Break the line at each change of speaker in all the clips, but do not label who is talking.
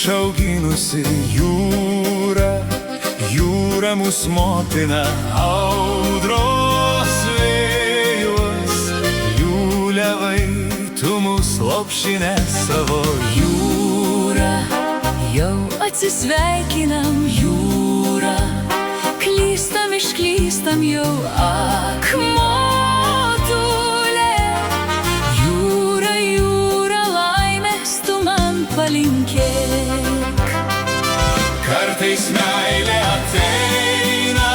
išauginusi jūra, jūra mūsų motina, audros vėjos, jų levai, tu mūsų lopšinę savo.
Jūra, jau atsisveikinam, jūra, klystam, išklystam jau, ak, motulė. Jūra, jūra, laimės tu man palinkėk.
Kartais meilė ateina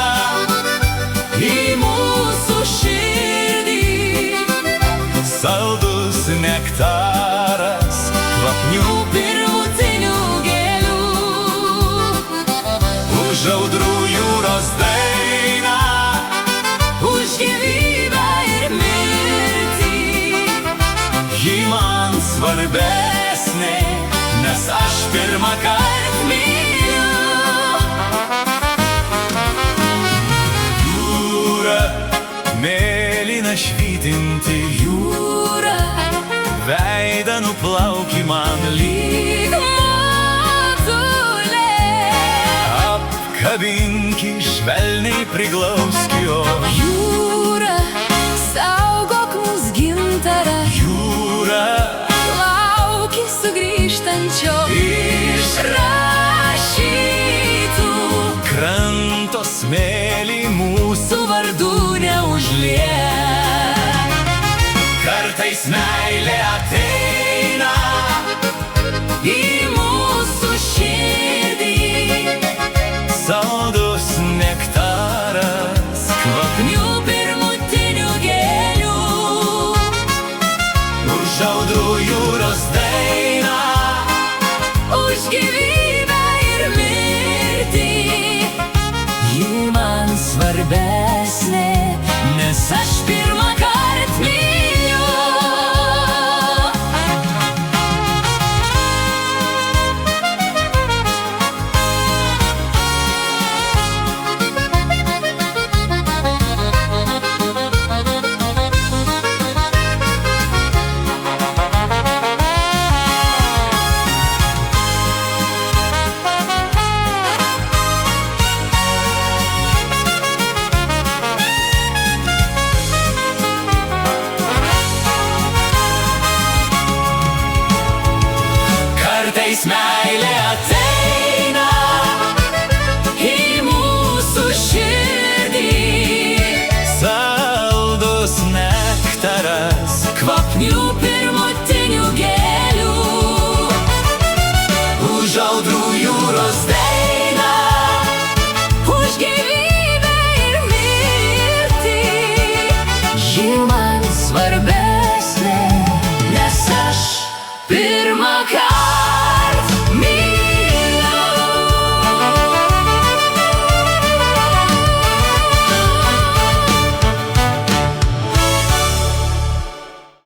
į mūsų širdį, saldus nektaras, kvapnių
pirmutinių gėlių.
už audrų jūros dainą,
Už gyvybę ir mirtį,
ji man svarbesnė, nes aš pirmąkart myliu. Jūra, mėlyna švytinti jūra, veidą nuplauki man lyg
motulė.
Apkabinki, švelniai priglauski, o
Jūra, saugok mus gintarą,
jūra,
lauki sugrįžtančio
iš
rašytų
kranto smėlį mūsų
vardų neužliek.
kartais meilė ateina
Į mūsų širdį
saldus nektaras,
kvapnių pirmutinių gėlių.
už audrų jūros dainą,
Už gyvybę ir mirtį, ji man svarbesnė, nes aš pirmąkart myliu.
kartais meilė ateina
Į mūsų širdį
saldus nektaras,
kvapnių pirmutinių gėlių.
už audrų jūros dainą,
Už gyvybę ir mirtį, ji man svarbesnė, nes aš pirmąkart